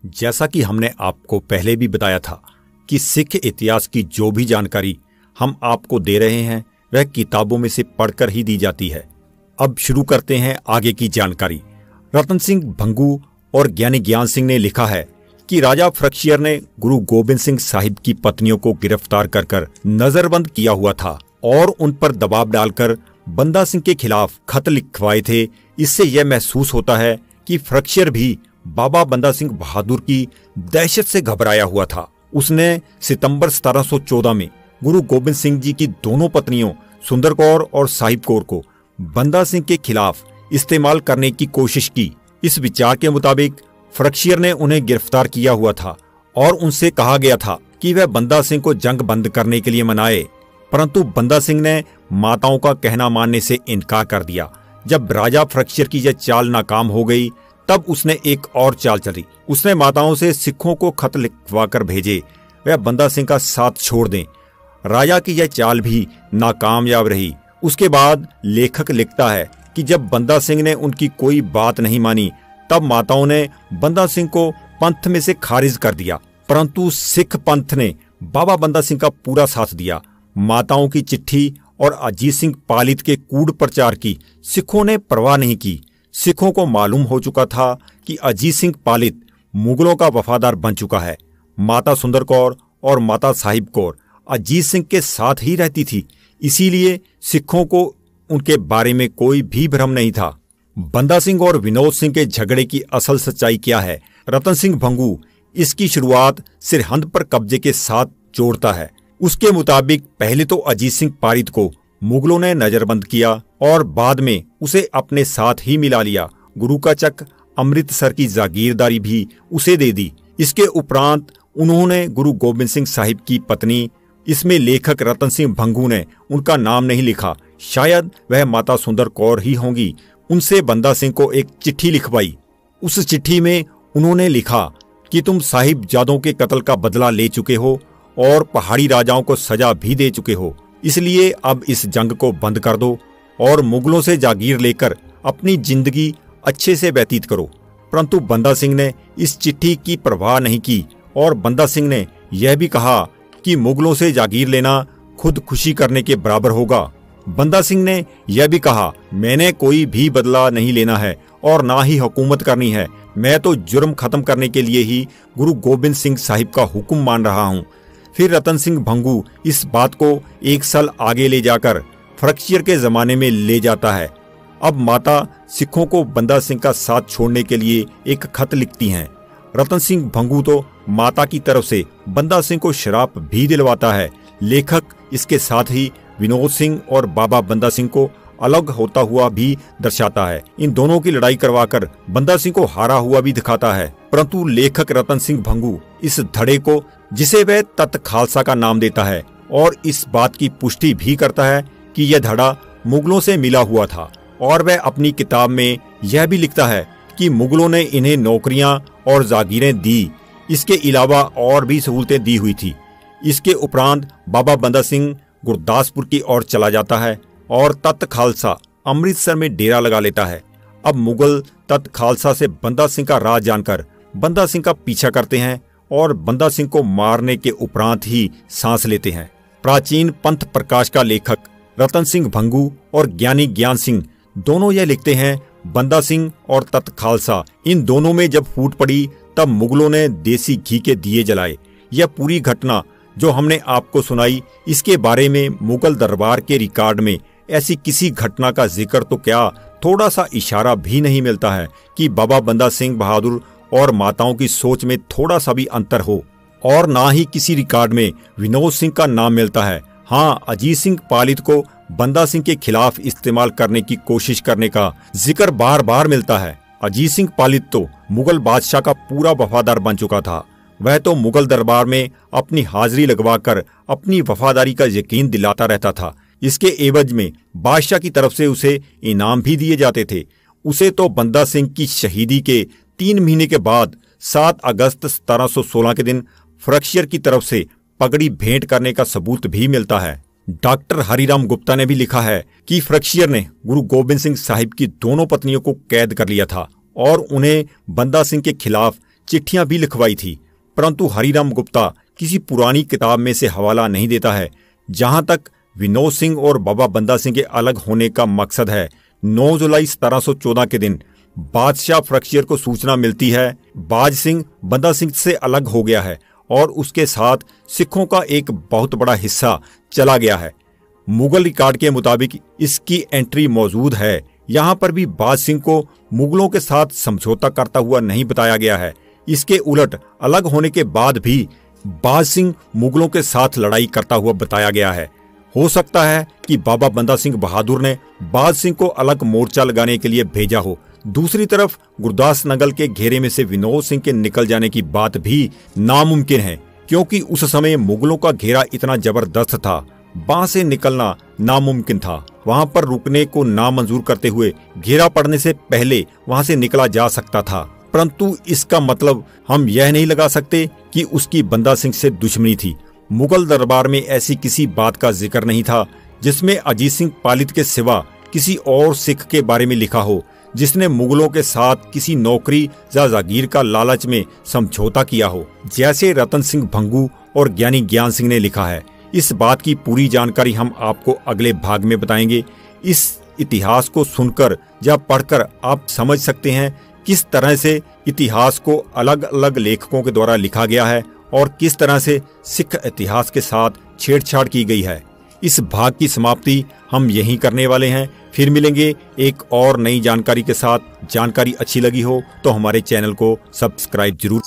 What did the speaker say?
जैसा कि हमने आपको पहले भी बताया था कि सिख इतिहास की जो भी जानकारी हम आपको दे रहे हैं वह किताबों में से पढ़कर ही दी जाती है। अब शुरू करते हैं आगे की जानकारी। रतन सिंह भंगू और ज्ञानी ज्ञान सिंह ने लिखा है कि राजा फ्रक्शियर ने गुरु गोबिंद सिंह साहिब की पत्नियों को गिरफ्तार कर नजरबंद किया हुआ था और उन पर दबाव डालकर बंदा सिंह के खिलाफ खत लिखवाए थे। इससे यह महसूस होता है कि फ्रक्शियर भी बाबा बंदा सिंह बहादुर की दहशत से घबराया हुआ था। उसने सितंबर 1714 में गुरु गोबिंद सिंह जी की दोनों पत्नियों सुंदर कौर और साहिब कौर को बंदा सिंह के खिलाफ इस्तेमाल करने की कोशिश की। इस विचार के मुताबिक फ्रक्शियर ने उन्हें गिरफ्तार किया हुआ था और उनसे कहा गया था कि वह बंदा सिंह को जंग बंद करने के लिए मनाए, परंतु बंदा सिंह ने माताओं का कहना मानने से इनकार कर दिया। जब राजा फ्रक्शियर की यह चाल नाकाम हो गई तब उसने एक और चाल चली। उसने माताओं से सिखों को खत लिखवाकर भेजे वह बंदा सिंह का साथ छोड़ दें। राजा की यह चाल भी नाकामयाब रही। उसके बाद लेखक लिखता है कि जब बंदा सिंह ने उनकी कोई बात नहीं मानी तब माताओं ने बंदा सिंह को पंथ में से खारिज कर दिया, परंतु सिख पंथ ने बाबा बंदा सिंह का पूरा साथ दिया। माताओं की चिट्ठी और अजीत सिंह पालित के कूड़ प्रचार की सिखों ने परवाह नहीं की। सिखों को मालूम हो चुका था कि अजीत सिंह पालित मुगलों का वफादार बन चुका है। माता सुंदर कौर और माता साहिब कौर अजीत सिंह के साथ ही रहती थी, इसीलिए सिखों को उनके बारे में कोई भी भ्रम नहीं था। बंदा सिंह और विनोद सिंह के झगड़े की असल सच्चाई क्या है, रतन सिंह भंगू इसकी शुरुआत सिरहिंद पर कब्जे के साथ जोड़ता है। उसके मुताबिक पहले तो अजीत सिंह पालित को मुगलों ने नजरबंद किया और बाद में उसे अपने साथ ही मिला लिया। गुरु का चक अमृतसर की जागीरदारी भी उसे दे दी। इसके उपरांत उन्होंने गुरु गोबिंद सिंह साहिब की पत्नी, इसमें लेखक रतन सिंह भंगू ने उनका नाम नहीं लिखा, शायद वह माता सुंदर कौर ही होंगी, उनसे बंदा सिंह को एक चिट्ठी लिखवाई। उस चिट्ठी में उन्होंने लिखा कि तुम साहिब जादों के कत्ल का बदला ले चुके हो और पहाड़ी राजाओं को सजा भी दे चुके हो, इसलिए अब इस जंग को बंद कर दो और मुगलों से जागीर लेकर अपनी जिंदगी अच्छे से व्यतीत करो। परंतु बंदा सिंह ने इस चिट्ठी की परवाह नहीं की और बंदा सिंह ने यह भी कहा कि मुगलों से जागीर लेना खुद खुशी करने के बराबर होगा। बंदा सिंह ने यह भी कहा, मैंने कोई भी बदला नहीं लेना है और ना ही हुकूमत करनी है, मैं तो जुर्म खत्म करने के लिए ही गुरु गोबिंद सिंह साहिब का हुक्म मान रहा हूँ। फिर रतन सिंह भंगू इस बात को एक साल आगे ले जाकर फ्रक्शियर के जमाने में ले जाता है। अब माता सिखों को बंदा सिंह का साथ छोड़ने के लिए एक खत लिखती हैं। रतन सिंह भंगू तो माता की तरफ से बंदा सिंह को शराब भी दिलवाता है। लेखक इसके साथ ही विनोद सिंह और बाबा बंदा सिंह को अलग होता हुआ भी दर्शाता है। इन दोनों की लड़ाई करवाकर बंदा सिंह को हारा हुआ भी दिखाता है, परंतु लेखक रतन सिंह भंगू इस धड़े को, जिसे वह तत् खालसा का नाम देता है, और इस बात की पुष्टि भी करता है कि यह धड़ा मुगलों से मिला हुआ था। और वह अपनी किताब में यह भी लिखता है कि मुगलों ने इन्हें नौकरियां और जागीरें दी, इसके अलावा और भी सहूलतें दी हुई थी। इसके उपरांत बाबा बंदा सिंह गुरदासपुर की ओर चला जाता है और तत् खालसा अमृतसर में डेरा लगा लेता है। अब मुगल तत् खालसा से बंदा सिंह का राज जानकर बंदा सिंह का पीछा करते हैं और बंदा सिंह को मारने के उपरांत ही सांस लेते हैं। प्राचीन पंथ प्रकाश का लेखक रतन सिंह भंगू और ज्ञानी ज्ञान सिंह दोनों यह लिखते हैं, बंदा सिंह और तत् खालसा इन दोनों में जब फूट पड़ी तब मुगलों ने देसी घी के दिए जलाए। यह पूरी घटना जो हमने आपको सुनाई, इसके बारे में मुगल दरबार के रिकॉर्ड में ऐसी किसी घटना का जिक्र तो क्या थोड़ा सा इशारा भी नहीं मिलता है कि बाबा बंदा सिंह बहादुर और माताओं की सोच में थोड़ा सा भी अंतर हो। और ना ही किसी रिकॉर्ड में विनोद सिंह का नाम मिलता है। हाँ, अजीत सिंह पालित को बंदा सिंह के खिलाफ इस्तेमाल करने की कोशिश करने का जिक्र बार बार मिलता है। अजीत सिंह पालित तो मुगल बादशाह का पूरा वफादार बन चुका था। वह तो मुगल दरबार में अपनी हाजिरी लगवाकर अपनी वफादारी का यकीन दिलाता रहता था। इसके एवज में बादशाह की तरफ से उसे इनाम भी दिए जाते थे। उसे तो बंदा सिंह की शहीदी के 3 महीने के बाद 7 अगस्त 1716 के दिन फ्रक्शियर की तरफ से पगड़ी भेंट करने का सबूत भी मिलता है। डॉक्टर हरिराम गुप्ता ने भी लिखा है कि फ्रक्शियर ने गुरु गोबिंद सिंह साहिब की दोनों पत्नियों को कैद कर लिया था और उन्हें बंदा सिंह के खिलाफ चिट्ठियां भी लिखवाई थी, परंतु हरिराम गुप्ता किसी पुरानी किताब में से हवाला नहीं देता है। जहां तक विनोद सिंह और बाबा बंदा सिंह के अलग होने का मकसद है, 9 जुलाई 1714 के दिन बादशाह फ्रक्शियर को सूचना मिलती है बाज सिंह बंदा सिंह से अलग हो गया है और उसके साथ सिखों का एक बहुत बड़ा हिस्सा चला गया है। मुगल रिकॉर्ड के मुताबिक इसकी एंट्री मौजूद है। यहाँ पर भी बाज सिंह को मुगलों के साथ समझौता करता हुआ नहीं बताया गया है। इसके उलट अलग होने के बाद भी बाज सिंह मुगलों के साथ लड़ाई करता हुआ बताया गया है। हो सकता है कि बाबा बंदा सिंह बहादुर ने बाज सिंह को अलग मोर्चा लगाने के लिए भेजा हो। दूसरी तरफ गुरदास नगल के घेरे में से विनोद सिंह के निकल जाने की बात भी नामुमकिन है, क्योंकि उस समय मुगलों का घेरा इतना जबरदस्त था, वहां से निकलना नामुमकिन था। वहां पर रुकने को नामंजूर करते हुए घेरा पड़ने से पहले वहां से निकला जा सकता था, परंतु इसका मतलब हम यह नहीं लगा सकते कि उसकी बंदा सिंह से दुश्मनी थी। मुगल दरबार में ऐसी किसी बात का जिक्र नहीं था जिसमें अजीत सिंह पालित के सिवा किसी और सिख के बारे में लिखा हो जिसने मुगलों के साथ किसी नौकरी या जागीर का लालच में समझौता किया हो, जैसे रतन सिंह भंगू और ज्ञानी ज्ञान सिंह ने लिखा है। इस बात की पूरी जानकारी हम आपको अगले भाग में बताएंगे। इस इतिहास को सुनकर या पढ़कर आप समझ सकते हैं किस तरह से इतिहास को अलग अलग लेखकों के द्वारा लिखा गया है और किस तरह से सिख इतिहास के साथ छेड़छाड़ की गई है। इस भाग की समाप्ति हम यहीं करने वाले हैं। फिर मिलेंगे एक और नई जानकारी के साथ। जानकारी अच्छी लगी हो तो हमारे चैनल को सब्सक्राइब जरूर